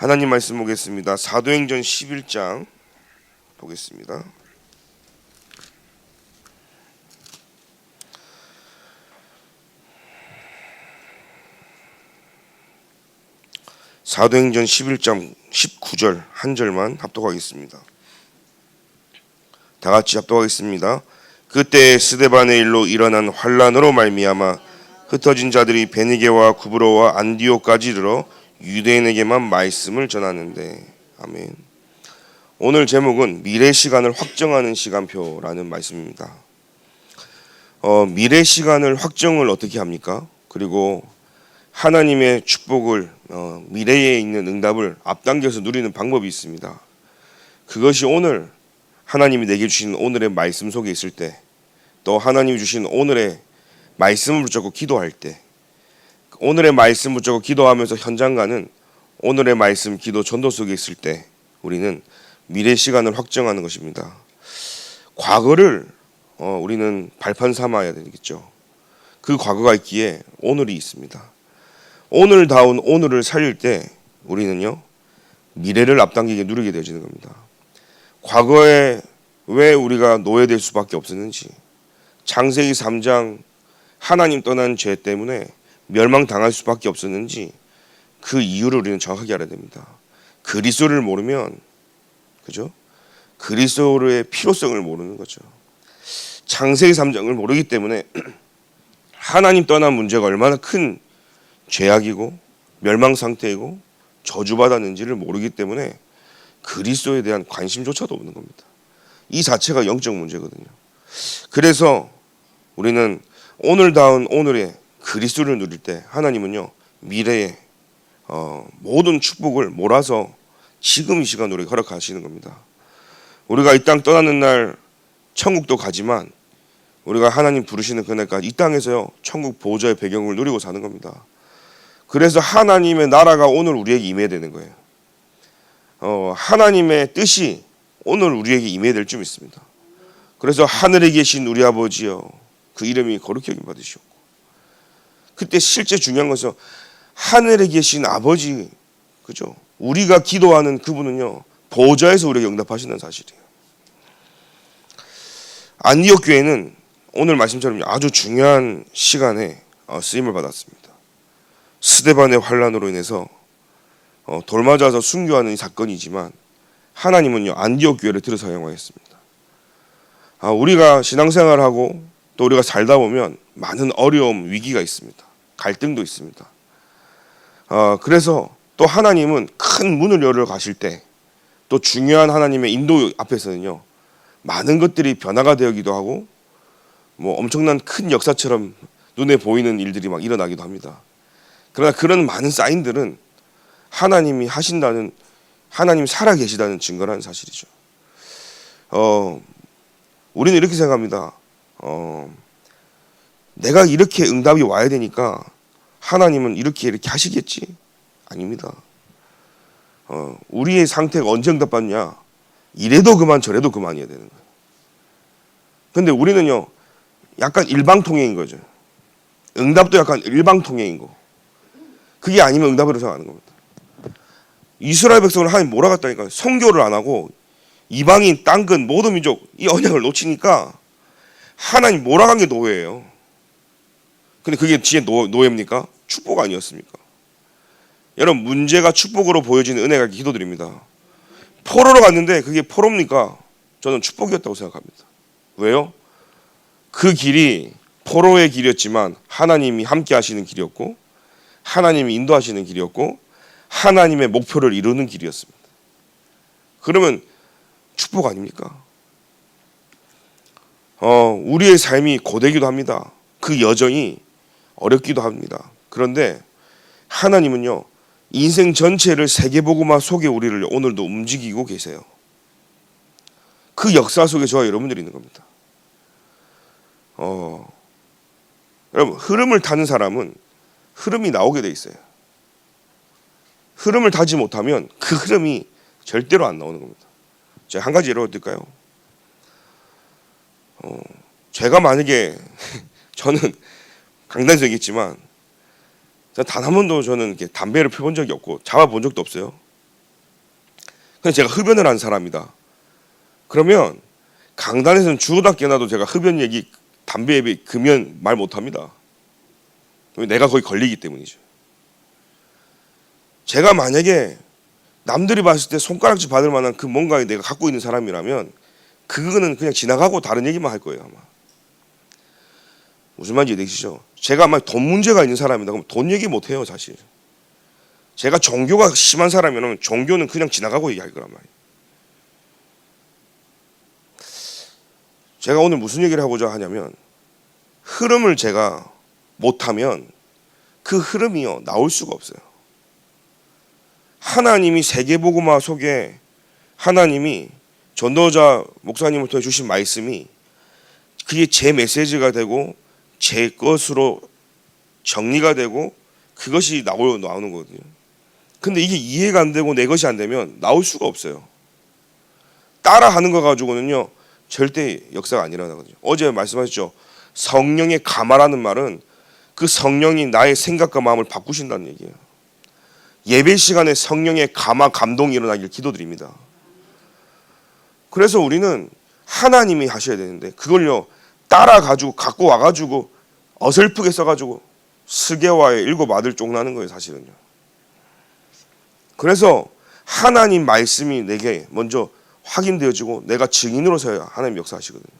하나님 말씀 보겠습니다. 사도행전 11장 보겠습니다. 사도행전 11장 19절 한 절만 합독하겠습니다. 다 같이 합독하겠습니다. 그때 스데반의 일로 일어난 환란으로 말미암아 흩어진 자들이 베니게와 구브로와 안디옥까지 이르러 유대인에게만 말씀을 전하는데. 아멘. 오늘 제목은 미래 시간을 확정하는 시간표라는 말씀입니다. 미래 시간을 확정을 어떻게 합니까? 그리고 하나님의 축복을 미래에 있는 응답을 앞당겨서 누리는 방법이 있습니다. 그것이 오늘 하나님이 내게 주신 오늘의 말씀 속에 있을 때, 또 하나님이 주신 오늘의 말씀을 붙잡고 기도할 때, 오늘의 말씀 붙잡고 기도하면서 현장 가는 오늘의 말씀 기도 전도 속에 있을 때 우리는 미래 시간을 확정하는 것입니다. 과거를 우리는 발판 삼아야 되겠죠. 그 과거가 있기에 오늘이 있습니다. 오늘다운 오늘을 살릴 때 우리는요, 미래를 앞당기게 누리게 되어지는 겁니다. 과거에 왜 우리가 노예될 수밖에 없었는지, 창세기 3장 하나님 떠난 죄 때문에 멸망당할 수밖에 없었는지 그 이유를 우리는 정확하게 알아야 됩니다. 그리스도를 모르면, 그죠? 그리스도의 필요성을 모르는 거죠. 창세기 3장을 모르기 때문에 하나님 떠난 문제가 얼마나 큰 죄악이고 멸망 상태이고 저주받았는지를 모르기 때문에 그리스도에 대한 관심조차도 없는 겁니다. 이 자체가 영적 문제거든요. 그래서 우리는 오늘다운 오늘의 그리스도를 누릴 때 하나님은요, 미래에 모든 축복을 몰아서 지금 이 시간 우리에게 허락하시는 겁니다. 우리가 이 땅 떠나는 날 천국도 가지만 우리가 하나님 부르시는 그날까지 이 땅에서요, 천국 보좌의 배경을 누리고 사는 겁니다. 그래서 하나님의 나라가 오늘 우리에게 임해야 되는 거예요. 하나님의 뜻이 오늘 우리에게 임해야 될 줄 믿습니다. 그래서 하늘에 계신 우리 아버지여, 그 이름이 거룩히 여김 받으시옵고, 그때 실제 중요한 것은 하늘에 계신 아버지, 그죠? 우리가 기도하는 그분은요, 보좌에서 우리에게 응답하시는 사실이에요. 안디옥 교회는 오늘 말씀처럼 아주 중요한 시간에 쓰임을 받았습니다. 스데반의 환란으로 인해서 돌맞아서 순교하는 이 사건이지만 하나님은요, 안디옥 교회를 들어 사용하였습니다. 우리가 신앙생활하고 또 우리가 살다 보면 많은 어려움, 위기가 있습니다. 갈등도 있습니다. 그래서 또 하나님은 큰 문을 열어 가실 때, 또 중요한 하나님의 인도 앞에서는요, 많은 것들이 변화가 되기도 하고 뭐 엄청난 큰 역사처럼 눈에 보이는 일들이 막 일어나기도 합니다. 그러나 그런 많은 사인들은 하나님이 하신다는, 하나님이 살아계시다는 증거라는 사실이죠. 우리는 이렇게 생각합니다. 내가 이렇게 응답이 와야 되니까 하나님은 이렇게 하시겠지? 아닙니다. 우리의 상태가 언제 응답받냐? 이래도 그만 저래도 그만이어야 되는 거예요. 근데 우리는요, 약간 일방통행인 거죠. 응답도 약간 일방통행인 거. 그게 아니면 응답으로 생각하는 겁니다. 이스라엘 백성을 하나님 몰아갔다니까요. 선교를 안 하고 이방인, 땅끝, 모든 민족 이 언약을 놓치니까 하나님 몰아간 게 노예예요. 근데 그게 진짜 노예입니까? 축복 아니었습니까? 여러분, 문제가 축복으로 보여지는 은혜가 기도드립니다. 포로로 갔는데 그게 포로입니까? 저는 축복이었다고 생각합니다. 왜요? 그 길이 포로의 길이었지만 하나님이 함께 하시는 길이었고, 하나님이 인도하시는 길이었고, 하나님의 목표를 이루는 길이었습니다. 그러면 축복 아닙니까? 우리의 삶이 고되기도 합니다. 그 여정이 어렵기도 합니다. 그런데 하나님은요, 인생 전체를 세계복음화 속에 우리를 오늘도 움직이고 계세요. 그 역사 속에 저와 여러분들이 있는 겁니다. 여러분, 흐름을 타는 사람은 흐름이 나오게 돼 있어요. 흐름을 타지 못하면 그 흐름이 절대로 안 나오는 겁니다. 제가 한 가지 예를 들까요? 제가 만약에 저는 강단에서 얘기했지만 단 한 번도 저는 이렇게 담배를 펴본 적이 없고 잡아본 적도 없어요. 근데 제가 흡연을 한 사람이다. 그러면 강단에서는 주워다 깨놔도 제가 흡연 얘기, 담배 얘기, 금연 말 못합니다. 내가 거기 걸리기 때문이죠. 제가 만약에 남들이 봤을 때 손가락질 받을 만한 그 뭔가 내가 갖고 있는 사람이라면 그거는 그냥 지나가고 다른 얘기만 할 거예요. 아마. 무슨 말인지 이해되시죠? 제가 아마 돈 문제가 있는 사람이다 그럼 돈 얘기 못해요. 사실 제가 종교가 심한 사람이라면 종교는 그냥 지나가고 얘기할 거란 말이에요. 제가 오늘 무슨 얘기를 하고자 하냐면 흐름을 제가 못하면 그 흐름이요 나올 수가 없어요. 하나님이 세계복음화 속에 하나님이 전도자 목사님을 통해 주신 말씀이 그게 제 메시지가 되고 제 것으로 정리가 되고 그것이 나오는 거거든요. 근데 이게 이해가 안 되고 내 것이 안 되면 나올 수가 없어요. 따라하는 거 가지고는요 절대 역사가 안 일어나거든요. 어제 말씀하셨죠. 성령의 감화라는 말은 그 성령이 나의 생각과 마음을 바꾸신다는 얘기예요. 예배 시간에 성령의 감화 감동이 일어나길 기도드립니다. 그래서 우리는 하나님이 하셔야 되는데 그걸요 따라가지고 갖고 와가지고 어설프게 써가지고 스게와의 7 아들 쫑나는 거예요. 사실은요. 그래서 하나님 말씀이 내게 먼저 확인되어지고 내가 증인으로서야 하나님 역사하시거든요.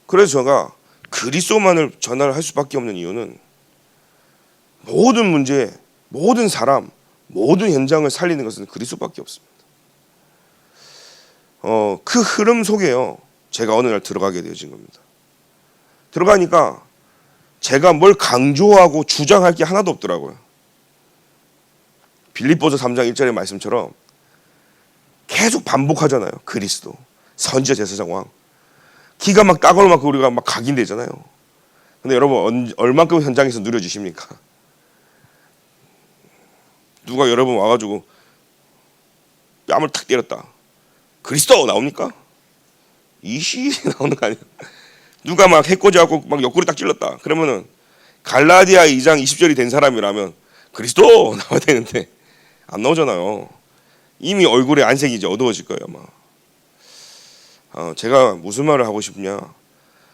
그래서 제가 그리스도만을 전하를 할 수밖에 없는 이유는 모든 문제, 모든 사람, 모든 현장을 살리는 것은 그리스도밖에 없습니다. 그 흐름 속에요 제가 어느 날 들어가게 되어진 겁니다. 들어가니까 제가 뭘 강조하고 주장할 게 하나도 없더라고요. 빌립보서 3장 1절의 말씀처럼 계속 반복하잖아요. 그리스도, 선지자, 제사장, 왕. 기가 막 따가울 만큼 우리가 막 각인되잖아요. 근데 여러분 얼만큼 현장에서 누려지십니까? 누가 여러분 와가지고 뺨을 탁 때렸다. 그리스도 나옵니까? 이시 나오는 거 아니에요? 누가 막 해코지하고 막 옆구리 딱 찔렀다. 그러면은 갈라디아 2장 20절이 된 사람이라면 그리스도 나와야 되는데 안 나오잖아요. 이미 얼굴에 안색이 이제 어두워질 거예요 아마. 제가 무슨 말을 하고 싶냐?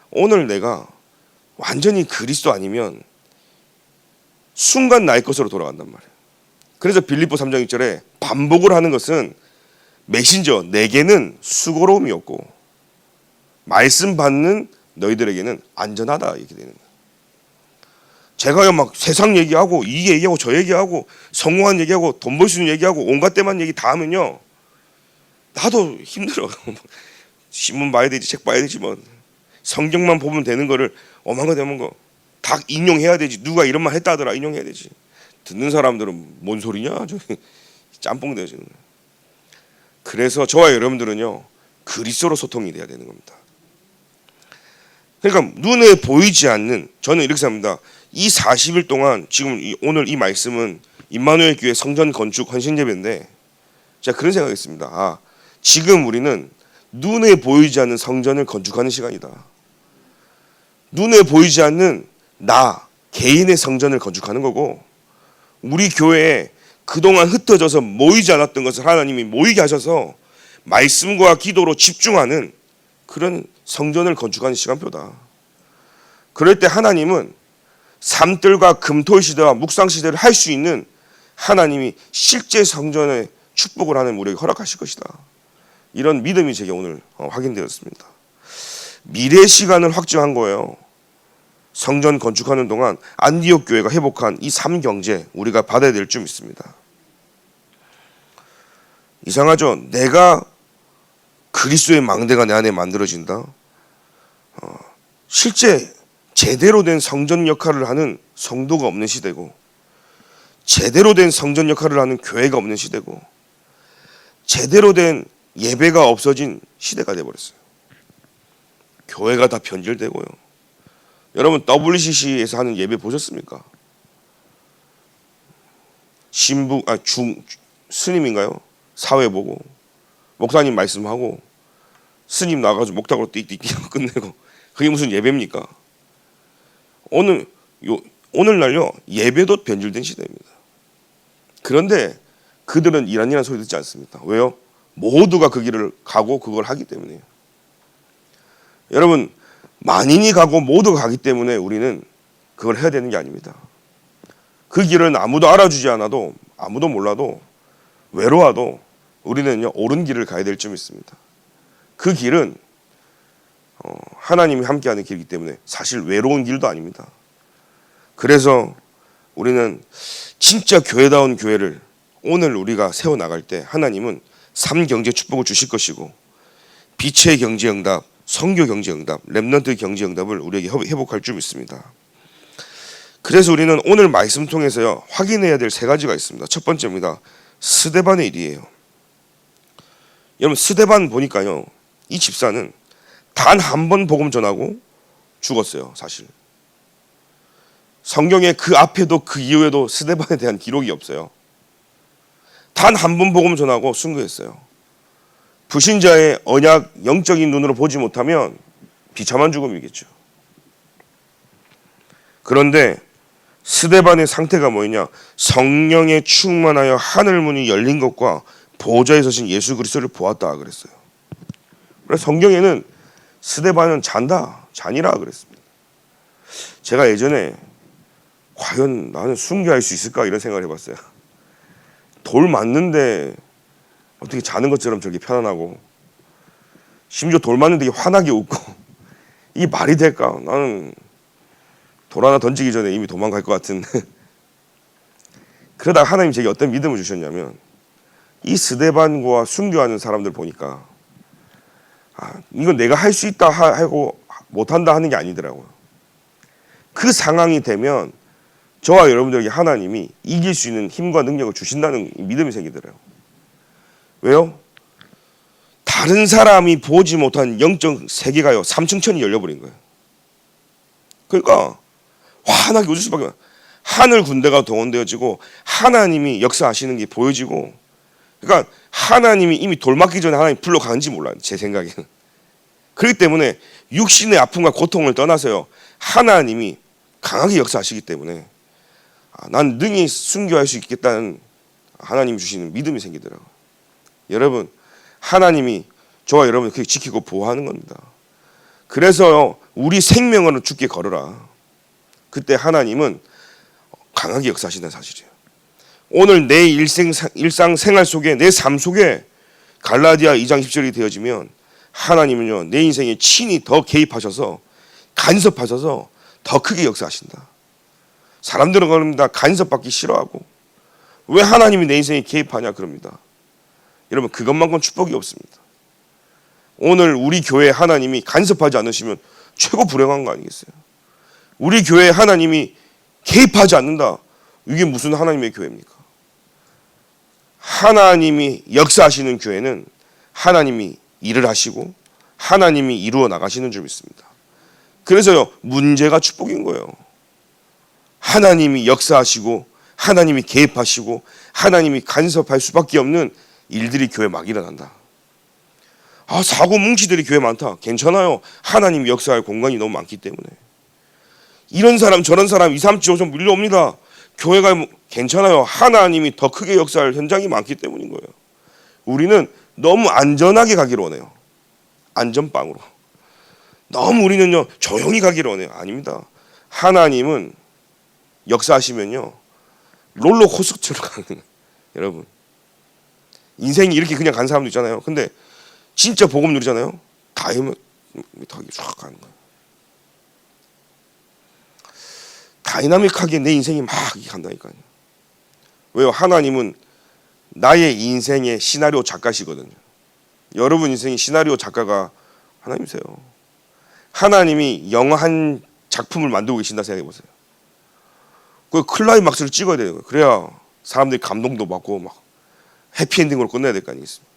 오늘 내가 완전히 그리스도 아니면 순간 나의 것으로 돌아간단 말이에요. 그래서 빌립보 3장 1절에 반복을 하는 것은 메신저 내게는 수고로움이 없고 말씀 받는 너희들에게는 안전하다 이렇게 되는 거예요. 제가요 막 세상 얘기하고 이 얘기하고 저 얘기하고 성공한 얘기하고 돈 벌 수 있는 얘기하고 온갖 때만 얘기 다 하면요 나도 힘들어. 신문 봐야 되지 책 봐야 되지 뭐 성경만 보면 되는 거를 어마한 거 되는 거 다 인용해야 되지. 누가 이런 말 했다 하더라 인용해야 되지. 듣는 사람들은 뭔 소리냐 저기 짬뽕 되어지는 거예요. 그래서 저와 여러분들은요 그리스도로 소통이 돼야 되는 겁니다. 그러니까 눈에 보이지 않는 저는 이렇게 생각합니다. 이 40일 동안 지금 오늘 이 말씀은 임마누엘 교회 성전 건축 헌신 예배인데 제가 그런 생각했습니다. 지금 우리는 눈에 보이지 않는 성전을 건축하는 시간이다. 눈에 보이지 않는 나 개인의 성전을 건축하는 거고 우리 교회에 그동안 흩어져서 모이지 않았던 것을 하나님이 모이게 하셔서 말씀과 기도로 집중하는 그런 성전을 건축하는 시간표다. 그럴 때 하나님은 삼들과 금토일 시대와 묵상 시대를 할 수 있는 하나님이 실제 성전의 축복을 하는 우리에게 허락하실 것이다. 이런 믿음이 제게 오늘 확인되었습니다. 미래 시간을 확증한 거예요. 성전 건축하는 동안 안디옥 교회가 회복한 이 3경제 우리가 받아야 될 줄 믿습니다. 이상하죠? 내가 그리스도의 망대가 내 안에 만들어진다. 실제 제대로 된 성전 역할을 하는 성도가 없는 시대고 제대로 된 성전 역할을 하는 교회가 없는 시대고 제대로 된 예배가 없어진 시대가 되어버렸어요. 교회가 다 변질되고요. 여러분 WCC에서 하는 예배 보셨습니까? 스님인가요? 사회 보고 목사님 말씀하고 스님 나가서 목탁으로 띡띡띡 끝내고 그게 무슨 예배입니까? 오늘날요 예배도 변질된 시대입니다. 그런데 그들은 이란이라는 소리 듣지 않습니다. 왜요? 모두가 그 길을 가고 그걸 하기 때문에요. 여러분, 만인이 가고 모두가 가기 때문에 우리는 그걸 해야 되는 게 아닙니다. 그 길은 아무도 알아주지 않아도, 아무도 몰라도, 외로워도 우리는요, 옳은 길을 가야 될 점이 있습니다. 그 길은 하나님이 함께하는 길이기 때문에 사실 외로운 길도 아닙니다. 그래서 우리는 진짜 교회다운 교회를 오늘 우리가 세워나갈 때 하나님은 3경제 축복을 주실 것이고, 빛의 경제응답, 선교 경제응답, 렘넌트 경제응답을 우리에게 회복할 줄 믿습니다. 그래서 우리는 오늘 말씀 통해서요, 확인해야 될 3가지가 있습니다. 첫 번째입니다. 스데반의 일이에요. 여러분, 스데반 보니까요, 이 집사는 단 한 번 복음 전하고 죽었어요. 사실 성경에 그 앞에도 그 이후에도 스데반에 대한 기록이 없어요. 단 한 번 복음 전하고 순교했어요. 불신자의 언약, 영적인 눈으로 보지 못하면 비참한 죽음이겠죠. 그런데 스데반의 상태가 뭐냐? 성령에 충만하여 하늘 문이 열린 것과 보좌에 서신 예수 그리스도를 보았다 그랬어요. 그래서 성경에는 스데반은 잔이라 그랬습니다. 제가 예전에 과연 나는 순교할 수 있을까 이런 생각을 해봤어요. 돌 맞는데 어떻게 자는 것처럼 저렇게 편안하고, 심지어 돌 맞는데 환하게 웃고, 이게 말이 될까? 나는 돌 하나 던지기 전에 이미 도망갈 것 같은. 그러다가 하나님 제게 어떤 믿음을 주셨냐면, 이 스데반과 순교하는 사람들 보니까 이건 내가 할 수 있다 하고 못한다 하는 게 아니더라고요. 그 상황이 되면 저와 여러분들에게 하나님이 이길 수 있는 힘과 능력을 주신다는 믿음이 생기더라고요. 왜요? 다른 사람이 보지 못한 영적 세계가요, 3층 천이 열려버린 거예요. 그러니까 환하게 웃을 수밖에 없어요. 하늘 군대가 동원되어지고 하나님이 역사하시는 게 보여지고, 그러니까 하나님이 이미 돌 맞기 전에 하나님 불러가는지 몰라요. 제 생각에는. 그렇기 때문에 육신의 아픔과 고통을 떠나서요, 하나님이 강하게 역사하시기 때문에 난 능히 순교할 수 있겠다는 하나님이 주시는 믿음이 생기더라고요. 여러분, 하나님이 저와 여러분을 그렇게 지키고 보호하는 겁니다. 그래서 우리 생명으로 죽게 걸어라. 그때 하나님은 강하게 역사하신다는 사실이에요. 오늘 내 일상생활 속에, 내 삶 속에 갈라디아 2장 10절이 되어지면 하나님은요, 내 인생에 친히 더 개입하셔서 간섭하셔서 더 크게 역사하신다. 사람들은 그럽니다. 간섭받기 싫어하고, 왜 하나님이 내 인생에 개입하냐 그럽니다. 여러분, 그것만큼 축복이 없습니다. 오늘 우리 교회에 하나님이 간섭하지 않으시면 최고 불행한 거 아니겠어요? 우리 교회에 하나님이 개입하지 않는다. 이게 무슨 하나님의 교회입니까? 하나님이 역사하시는 교회는 하나님이 일을 하시고 하나님이 이루어 나가시는 줄 믿습니다. 그래서요, 문제가 축복인 거예요. 하나님이 역사하시고 하나님이 개입하시고 하나님이 간섭할 수밖에 없는 일들이 교회에 막 일어난다. 사고 뭉치들이 교회 많다. 괜찮아요. 하나님이 역사할 공간이 너무 많기 때문에. 이런 사람 저런 사람 2, 3, 5점 밀려옵니다. 교회가 괜찮아요. 하나님이 더 크게 역사할 현장이 많기 때문인 거예요. 우리는 너무 안전하게 가기를 원해요. 안전빵으로. 너무 우리는요, 조용히 가기를 원해요. 아닙니다. 하나님은 역사하시면요, 롤러코스터로 가는 거예요. 여러분, 인생이 이렇게 그냥 간 사람도 있잖아요. 근데 진짜 복음 누리잖아요. 다이나믹하게 쫙 가는 거예요. 다이나믹하게 내 인생이 막 간다니까요. 왜요? 하나님은 나의 인생의 시나리오 작가시거든요. 여러분 인생의 시나리오 작가가 하나님이세요. 하나님이 영화 한 작품을 만들고 계신다 생각해 보세요. 그 클라이막스를 찍어야 돼요. 그래야 사람들이 감동도 받고 막 해피엔딩으로 끝내야 될 거 아니겠습니까?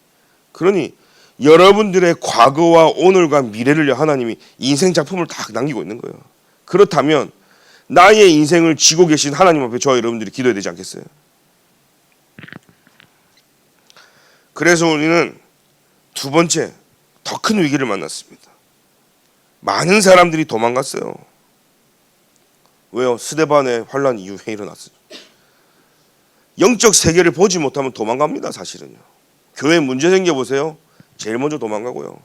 그러니 여러분들의 과거와 오늘과 미래를 하나님이 인생 작품을 다 남기고 있는 거예요. 그렇다면 나의 인생을 지고 계신 하나님 앞에 저와 여러분들이 기도해야 되지 않겠어요? 그래서 우리는 두 번째, 더 큰 위기를 만났습니다. 많은 사람들이 도망갔어요. 왜요? 스데반의 환란 이후에 일어났어요. 영적 세계를 보지 못하면 도망갑니다. 사실은요. 교회 문제 생겨보세요. 제일 먼저 도망가고요.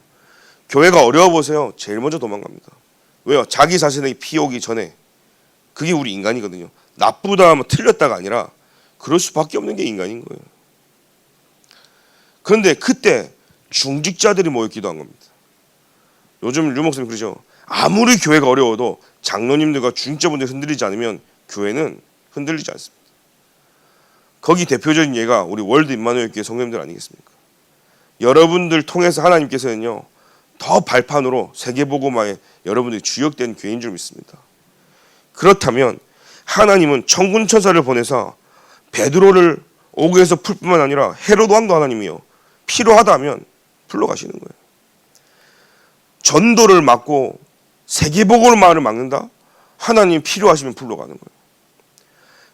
교회가 어려워보세요. 제일 먼저 도망갑니다. 왜요? 자기 자신에게 피오기 전에. 그게 우리 인간이거든요. 나쁘다 하면 틀렸다가 아니라 그럴 수밖에 없는 게 인간인 거예요. 그런데 그때 중직자들이 모여 기도한 겁니다. 요즘 류 목사님 그러죠. 아무리 교회가 어려워도 장로님들과 중직자분들이 흔들리지 않으면 교회는 흔들리지 않습니다. 거기 대표적인 예가 우리 월드 임마누엘 교회 성도님들 아니겠습니까? 여러분들 통해서 하나님께서는요 더 발판으로 세계복음화에 여러분들이 주역된 교회인 줄 믿습니다. 그렇다면 하나님은 천군 천사를 보내서 베드로를 옥에서 풀 뿐만 아니라 헤로드 왕도 하나님이요 필요하다면 풀러가시는 거예요. 전도를 막고 세계복음화를 막는다? 하나님 필요하시면 풀러가는 거예요.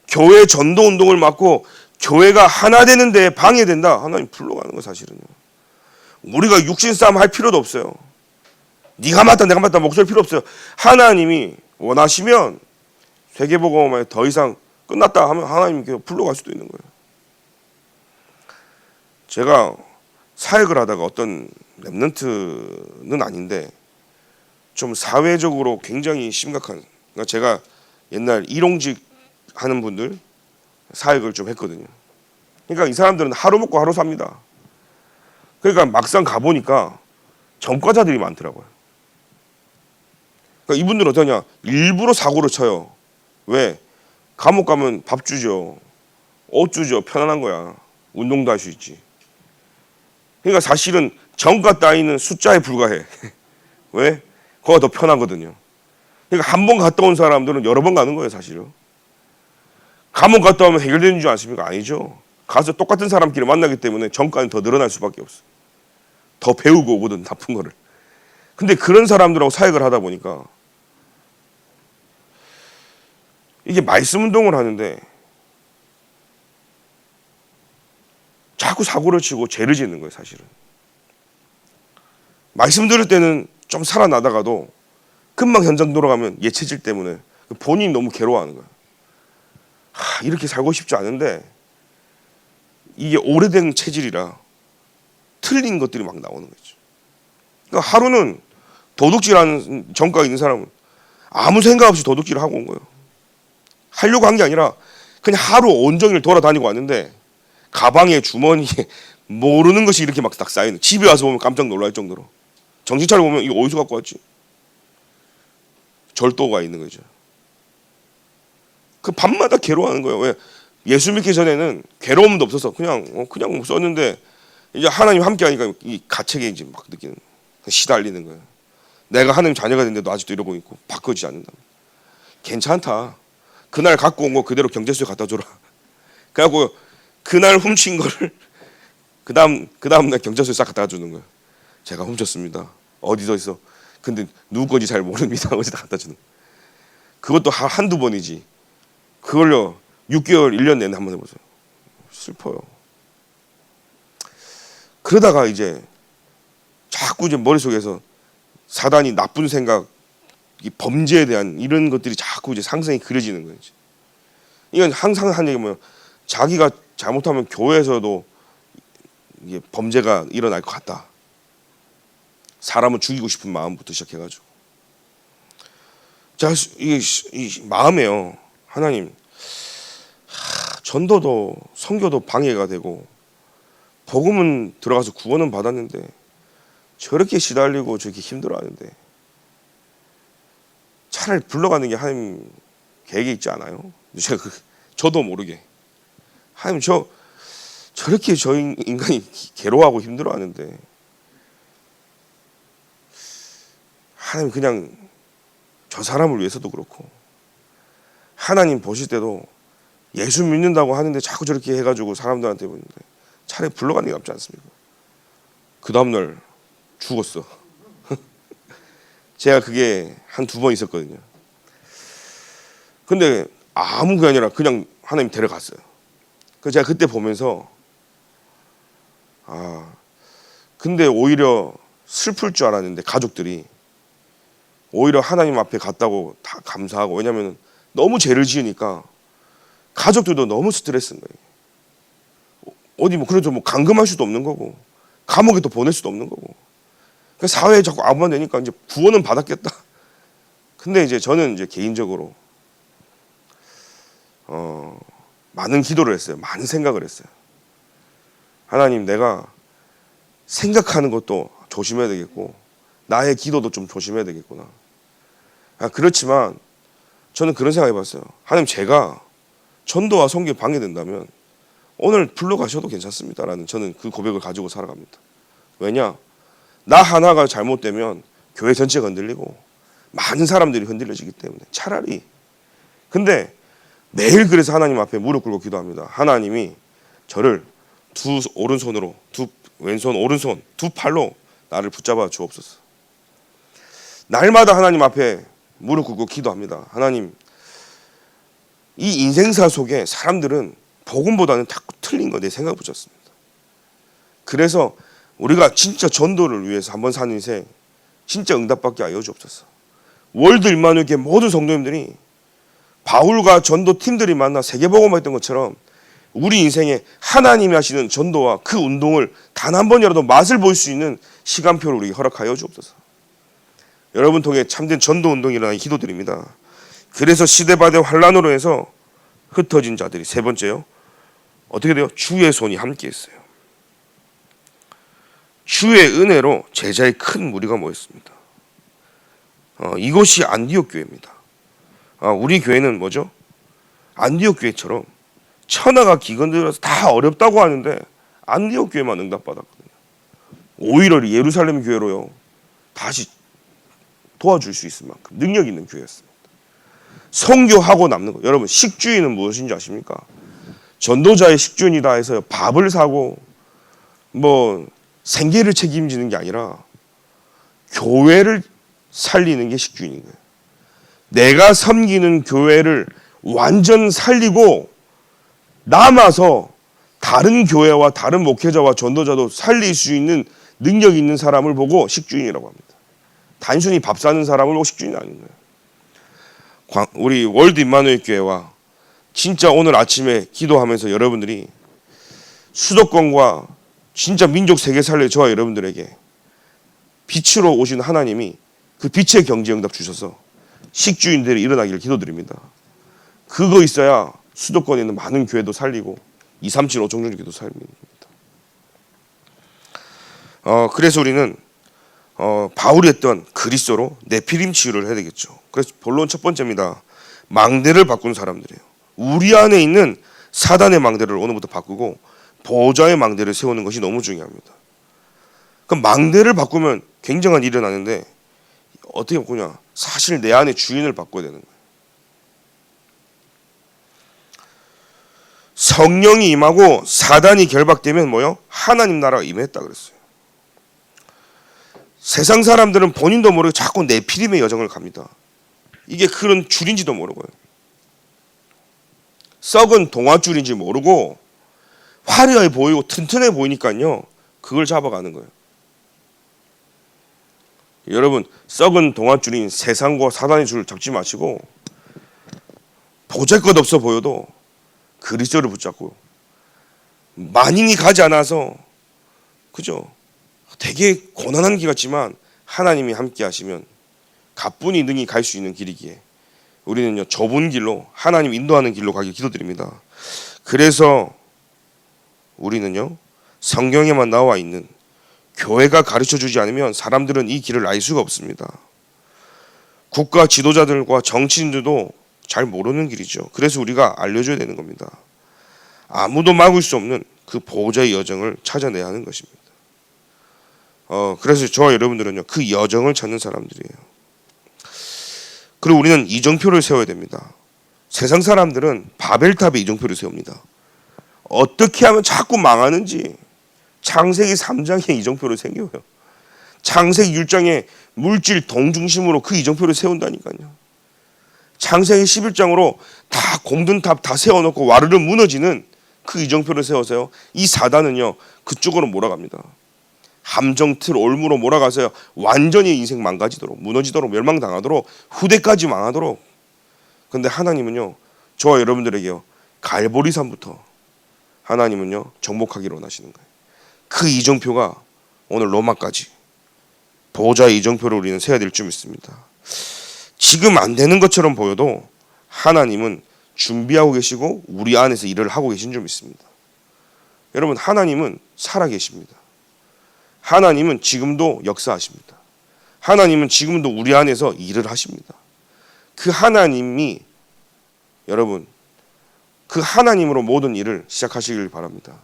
교회 전도 운동을 막고 교회가 하나 되는 데 방해된다? 하나님 풀러가는 거예요. 사실은요. 우리가 육신 싸움 할 필요도 없어요. 네가 맞다 내가 맞다 목소리 필요 없어요. 하나님이 원하시면 세계복음화에 더 이상 끝났다 하면 하나님 불러갈 수도 있는 거예요. 제가 사역을 하다가 어떤 랩런트는 아닌데 좀 사회적으로 굉장히 심각한, 그러니까 제가 옛날 일용직 하는 분들 사역을 좀 했거든요. 그러니까 이 사람들은 하루 먹고 하루 삽니다. 그러니까 막상 가보니까 전과자들이 많더라고요. 그러니까 이분들은 어떠냐, 일부러 사고를 쳐요. 왜? 감옥 가면 밥 주죠, 옷 주죠, 편안한 거야. 운동도 할 수 있지. 그러니까 사실은 정가 따위는 숫자에 불과해. 왜? 거기가 더 편하거든요. 그러니까 한 번 갔다 온 사람들은 여러 번 가는 거예요. 사실은 감옥 갔다 오면 해결되는 줄 아십니까? 아니죠. 가서 똑같은 사람끼리 만나기 때문에 정가는 더 늘어날 수밖에 없어. 더 배우고 오거든, 나쁜 거를. 근데 그런 사람들하고 사역을 하다 보니까 이게 말씀 운동을 하는데 자꾸 사고를 치고 죄를 짓는 거예요. 사실은 말씀 들을 때는 좀 살아나다가도 금방 현장 돌아가면 예체질 때문에 본인이 너무 괴로워하는 거예요. 이렇게 살고 싶지 않은데 이게 오래된 체질이라 틀린 것들이 막 나오는 거죠. 그러니까 하루는 도둑질하는 전과가 있는 사람은 아무 생각 없이 도둑질을 하고 온 거예요. 하려고 한 게 아니라 그냥 하루 온종일 돌아다니고 왔는데 가방에 주머니에 모르는 것이 이렇게 막 딱 쌓이는, 집에 와서 보면 깜짝 놀랄 정도로 정신 차려 보면 이거 어디서 갖고 왔지? 절도가 있는 거죠. 그 밤마다 괴로워하는 거예요. 왜? 예수 믿기 전에는 괴로움도 없어서 그냥 썼는데 이제 하나님 함께 하니까 이 가책에 이제 막 느끼는, 시달리는 거예요. 내가 하나님 자녀가 됐는데도 아직도 이러고 있고 바꾸지 않는다. 괜찮다. 그날 갖고 온 거 그대로 경제소에 갖다 줘라. 그래갖고 그날 훔친 거를 그 다음날 경제소에 싹 갖다 주는 거예요. 제가 훔쳤습니다. 어디서 있어? 근데 누구 건지 잘 모릅니다. 어디다 갖다 주는 거예요. 그것도 한두 번이지. 그걸요 6개월 1년 내내 한번 해보세요. 슬퍼요. 그러다가 이제 자꾸 이제 머릿속에서 사단이 나쁜 생각, 이 범죄에 대한 이런 것들이 자꾸 이제 상상이 그려지는 거예요. 이건 항상 한 얘기 뭐예요? 자기가 잘못하면 교회에서도 이게 범죄가 일어날 것 같다. 사람을 죽이고 싶은 마음부터 시작해가지고, 자, 이 마음에요. 하나님, 전도도 선교도 방해가 되고 복음은 들어가서 구원은 받았는데 저렇게 시달리고 저렇게 힘들어하는데 차라리 불러가는 게 하나님 계획에 있지 않아요? 제가 저도 모르게 하나님 저렇게 저 인간이 괴로워하고 힘들어하는데 하나님 그냥 저 사람을 위해서도 그렇고 하나님 보실 때도 예수 믿는다고 하는데 자꾸 저렇게 해가지고 사람들한테 보는데 차라리 불러가는 게 낫지 않습니까? 그 다음날 죽었어. 제가 그게 한 2번 있었거든요. 근데 아무 게 아니라 그냥 하나님 데려갔어요. 그래서 제가 그때 보면서 근데 오히려 슬플 줄 알았는데 가족들이 오히려 하나님 앞에 갔다고 다 감사하고, 왜냐하면 너무 죄를 지으니까 가족들도 너무 스트레스인 거예요. 어디 뭐 그래도 뭐 감금할 수도 없는 거고 감옥에 또 보낼 수도 없는 거고 그러니까 사회에 자꾸 아부만 되니까 이제 구원은 받았겠다. 근데 이제 저는 이제 개인적으로 많은 기도를 했어요. 많은 생각을 했어요. 하나님, 내가 생각하는 것도 조심해야 되겠고 나의 기도도 좀 조심해야 되겠구나. 그렇지만 저는 그런 생각 해봤어요. 하나님, 제가 전도와 선교에 방해된다면 오늘 불러가셔도 괜찮습니다라는 저는 그 고백을 가지고 살아갑니다. 왜냐? 나 하나가 잘못되면 교회 전체가 흔들리고 많은 사람들이 흔들려지기 때문에 차라리. 근데 매일 그래서 하나님 앞에 무릎 꿇고 기도합니다. 하나님이 저를 두 오른손으로, 두 왼손 오른손 두 팔로 나를 붙잡아 주옵소서. 날마다 하나님 앞에 무릎 꿇고 기도합니다. 하나님, 이 인생사 속에 사람들은 복음보다는 자꾸 틀린 거 내 생각 붙였습니다. 그래서 우리가 진짜 전도를 위해서 한번 사는 인생 진짜 응답받게 하여 주옵소서. 월드 일만교회 모든 성도님들이 바울과 전도 팀들이 만나 세계복음화 했던 것처럼 우리 인생에 하나님이 하시는 전도와 그 운동을 단 한 번이라도 맛을 볼 수 있는 시간표를 우리에게 허락하여 주옵소서. 여러분 통해 참된 전도 운동이 일어나기 기도드립니다. 그래서 시대바대 환란으로 해서 흩어진 자들이 세 번째요. 어떻게 돼요? 주의 손이 함께 있어요. 주의 은혜로 제자의 큰 무리가 모였습니다. 이곳이 안디옥 교회입니다. 우리 교회는 뭐죠? 안디옥 교회처럼 천하가 기근들어서 다 어렵다고 하는데 안디옥 교회만 응답받았거든요. 오히려 예루살렘 교회로요 다시 도와줄 수 있을 만큼 능력 있는 교회였습니다. 선교하고 남는 거. 여러분, 식주인은 무엇인지 아십니까? 전도자의 식주인이다 해서 밥을 사고 뭐 생계를 책임지는 게 아니라 교회를 살리는 게 식주인인 거예요. 내가 섬기는 교회를 완전 살리고 남아서 다른 교회와 다른 목회자와 전도자도 살릴 수 있는 능력 있는 사람을 보고 식주인이라고 합니다. 단순히 밥 사는 사람을 보고 식주인이 아닌 거예요. 우리 월드 임마누엘 교회와 진짜 오늘 아침에 기도하면서 여러분들이 수도권과 진짜 민족 세계 살릴 저와 여러분들에게 빛으로 오신 하나님이 그 빛의 경제 응답 주셔서 식주인들이 일어나기를 기도드립니다. 그거 있어야 수도권에 있는 많은 교회도 살리고 237 5정중교도 살립니다. 그래서 우리는 바울이 했던 그리스도로 네피림 치유를 해야 되겠죠. 그래서 본론 첫 번째입니다. 망대를 바꾼 사람들이에요. 우리 안에 있는 사단의 망대를 오늘부터 바꾸고 보호자의 망대를 세우는 것이 너무 중요합니다. 그럼 망대를 바꾸면 굉장한 일이 일어나는데 어떻게 바꾸냐? 사실 내 안에 주인을 바꿔야 되는 거예요. 성령이 임하고 사단이 결박되면 뭐요? 하나님 나라가 임했다 그랬어요. 세상 사람들은 본인도 모르게 자꾸 네피림의 여정을 갑니다. 이게 그런 줄인지도 모르고요. 썩은 동아줄인지 모르고 화려해 보이고 튼튼해 보이니까요. 그걸 잡아가는 거예요. 여러분, 썩은 동아줄인 세상과 사단의 줄을 잡지 마시고 보잘것없어 보여도 그리스도를 붙잡고 만인이 가지 않아서 그죠? 되게 고난한 길 같지만 하나님이 함께 하시면 가뿐히 능히 갈 수 있는 길이기에 우리는요 좁은 길로 하나님 인도하는 길로 가길 기도드립니다. 그래서 우리는요 성경에만 나와 있는 교회가 가르쳐주지 않으면 사람들은 이 길을 알 수가 없습니다. 국가 지도자들과 정치인들도 잘 모르는 길이죠. 그래서 우리가 알려줘야 되는 겁니다. 아무도 막을 수 없는 그 보호자의 여정을 찾아내야 하는 것입니다. 그래서 저와 여러분들은요 그 여정을 찾는 사람들이에요. 그리고 우리는 이정표를 세워야 됩니다. 세상 사람들은 바벨탑에 이정표를 세웁니다. 어떻게 하면 자꾸 망하는지 창세기 3장에 이정표를 생겨요. 창세기 1장에 물질 동중심으로 그 이정표를 세운다니까요. 창세기 11장으로 다 공든탑 다 세워놓고 와르르 무너지는 그 이정표를 세워서요. 이 사단은요 그쪽으로 몰아갑니다. 함정틀 올무로 몰아가서요 완전히 인생 망가지도록 무너지도록 멸망당하도록 후대까지 망하도록. 근데 하나님은요 저와 여러분들에게요 갈보리산부터 하나님은요 정복하기를 원하시는 거예요. 그 이정표가 오늘 로마까지 보호자의 이정표를 우리는 세야 될 줄 믿습니다. 지금 안 되는 것처럼 보여도 하나님은 준비하고 계시고 우리 안에서 일을 하고 계신 줄 믿습니다. 여러분, 하나님은 살아 계십니다. 하나님은 지금도 역사하십니다. 하나님은 지금도 우리 안에서 일을 하십니다. 그 하나님이 여러분, 그 하나님으로 모든 일을 시작하시길 바랍니다.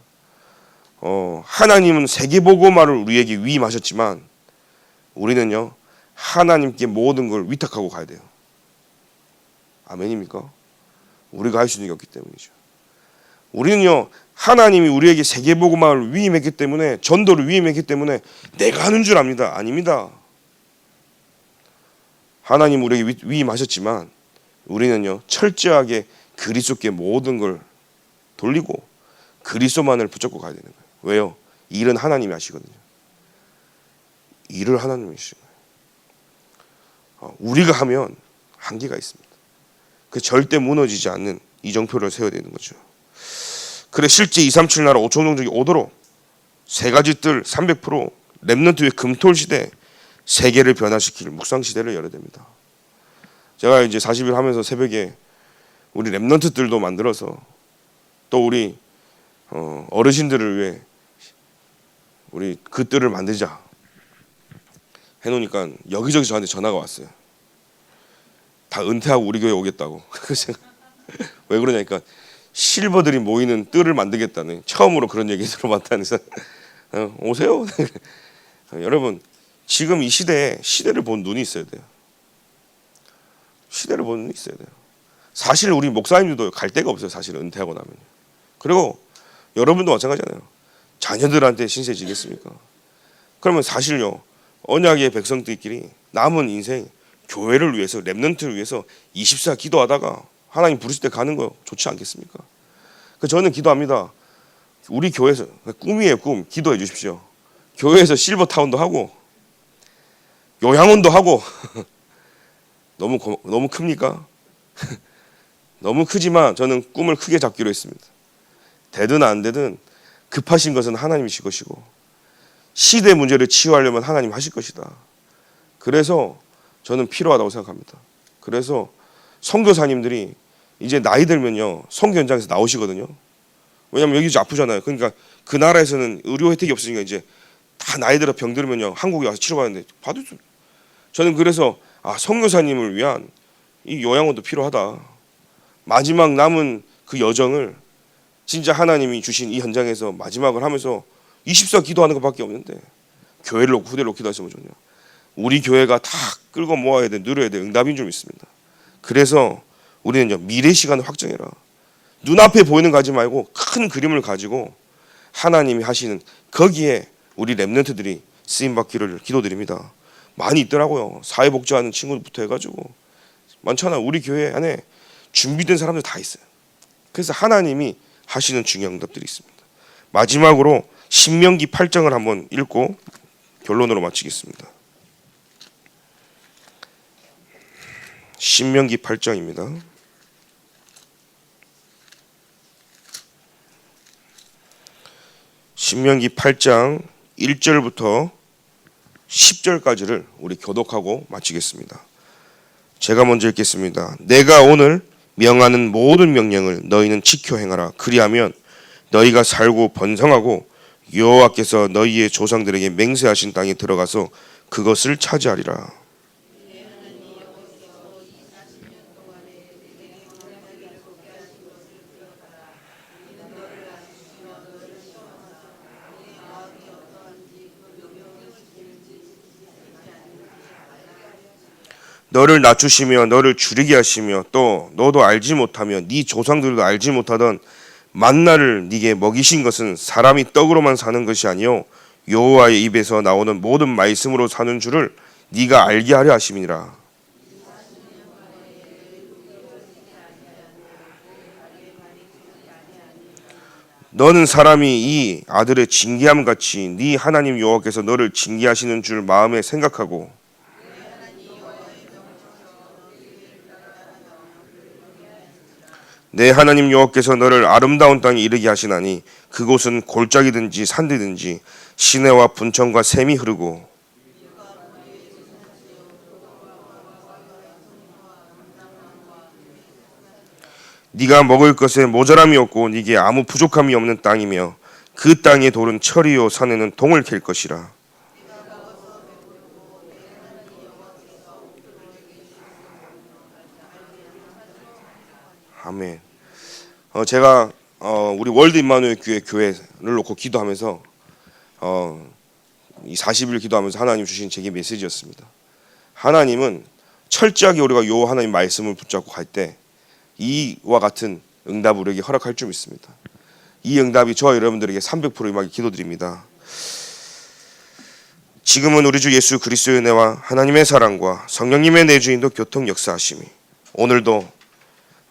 하나님은 세계보고마를 우리에게 위임하셨지만 우리는요 하나님께 모든 걸 위탁하고 가야 돼요. 아멘입니까? 우리가 할 수 있는 게 없기 때문이죠. 우리는요 하나님이 우리에게 세계보고마를 위임했기 때문에, 전도를 위임했기 때문에 내가 하는 줄 압니다. 아닙니다. 하나님 우리에게 위임하셨지만 우리는요 철저하게 그리스도께 모든 걸 돌리고 그리스도만을 붙잡고 가야 되는 거예요. 왜요? 일은 하나님이 하시거든요. 일을 하나님이 하시는 거예요. 우리가 하면 한계가 있습니다. 그 절대 무너지지 않는 이정표를 세워야 되는 거죠. 그래 실제 237 나라 5천 종족이 오도록 세 가지 뜰 300% 렘넌트의 금토일 시대 세계를 변화시킬 묵상 시대를 열어야 됩니다. 제가 이제 40일 하면서 새벽에 우리 렘넌트들도 만들어서 또 우리 어르신들을 위해 우리 그 뜰을 만들자 해놓으니까 여기저기 저한테 전화가 왔어요. 다 은퇴하고 우리 교회 오겠다고. 왜 그러냐니까 실버들이 모이는 뜰을 만들겠다는, 처음으로 그런 얘기 들어봤다는. 오세요. 여러분, 지금 이 시대를 본 눈이 있어야 돼요. 시대를 보는 눈이 있어야 돼요. 사실 우리 목사님들도 갈 데가 없어요. 사실 은퇴하고 나면. 그리고 여러분도 마찬가지잖아요. 자녀들한테 신세 지겠습니까? 그러면 사실요 언약의 백성들끼리 남은 인생 교회를 위해서, 렘넌트를 위해서 24 기도하다가 하나님 부르실 때 가는 거 좋지 않겠습니까? 저는 기도합니다. 우리 교회에서, 꿈이에요 꿈, 기도해 주십시오. 교회에서 실버타운도 하고 요양원도 하고 너무 큽니까? 너무 크지만 저는 꿈을 크게 잡기로 했습니다. 되든 안 되든 급하신 것은 하나님이실 것이고 시대 문제를 치유하려면 하나님 하실 것이다. 그래서 저는 필요하다고 생각합니다. 그래서 선교사님들이 이제 나이 들면요 선교 현장에서 나오시거든요. 왜냐하면 여기 이제 아프잖아요. 그러니까 그 나라에서는 의료 혜택이 없으니까 이제 다 나이 들어 병 들으면요 한국에 와서 치료받는데 받을 수. 저는 그래서 선교사님을 위한 이 요양원도 필요하다. 마지막 남은 그 여정을 진짜 하나님이 주신 이 현장에서 마지막을 하면서 24 기도하는 것밖에 없는데 교회를 놓고 후대를 놓고 기도하시면 좋냐. 우리 교회가 다 끌고 모아야 돼, 누려야 돼, 응답인 줄 믿습니다. 그래서 우리는요 미래 시간을 확정해라. 눈앞에 보이는 거 가지 말고 큰 그림을 가지고 하나님이 하시는 거기에 우리 렘넌트들이 쓰임받기를 기도드립니다. 많이 있더라고요. 사회복지하는 친구부터 해가지고 많잖아. 우리 교회 안에 준비된 사람들 다 있어요. 그래서 하나님이 하시는 중요한 응답들이 있습니다. 마지막으로 신명기 8장을 한번 읽고 결론으로 마치겠습니다. 신명기 8장입니다. 신명기 8장 1절부터 10절까지를 우리 교독하고 마치겠습니다. 제가 먼저 읽겠습니다. 내가 오늘 명하는 모든 명령을 너희는 지켜 행하라. 그리하면 너희가 살고 번성하고 여호와께서 너희의 조상들에게 맹세하신 땅에 들어가서 그것을 차지하리라. 너를 낮추시며 너를 줄이게 하시며 또 너도 알지 못하며 네 조상들도 알지 못하던 만나를 네게 먹이신 것은 사람이 떡으로만 사는 것이 아니요 여호와의 입에서 나오는 모든 말씀으로 사는 줄을 네가 알게 하려 하심이니라. 너는 사람이 이 아들의 징계함 같이 네 하나님 여호와께서 너를 징계하시는 줄 마음에 생각하고 내 하나님 여호와께서 너를 아름다운 땅에 이르게 하시나니 그곳은 골짜기든지 산들든지 시내와 분천과 샘이 흐르고 네가 먹을 것에 모자람이 없고 네게 아무 부족함이 없는 땅이며 그 땅의 돌은 철이요 산에는 동을 캘 것이라. 아멘. 제가 우리 월드 임마누엘 교회를 놓고 기도하면서 이 40일 기도하면서 하나님 주신 제게 메시지였습니다. 하나님은 철저하게 우리가 요 하나님 말씀을 붙잡고 갈 때 이와 같은 응답을 우리에게 허락할 줄 믿습니다. 이 응답이 저와 여러분들에게 300% 임하게 기도드립니다. 지금은 우리 주 예수 그리스도의 은혜와 하나님의 사랑과 성령님의 내주인도 교통 역사하심이 오늘도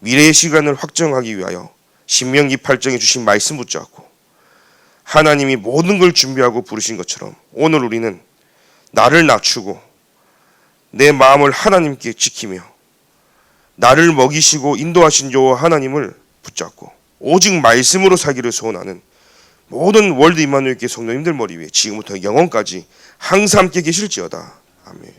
미래의 시간을 확정하기 위하여 신명기 8장에 주신 말씀 붙잡고 하나님이 모든 걸 준비하고 부르신 것처럼 오늘 우리는 나를 낮추고 내 마음을 하나님께 지키며 나를 먹이시고 인도하신 여호와 하나님을 붙잡고 오직 말씀으로 살기를 소원하는 모든 월드 임마누엘 교회 성도님들 머리 위에 지금부터 영원까지 항상 함께 계실지어다. 아멘.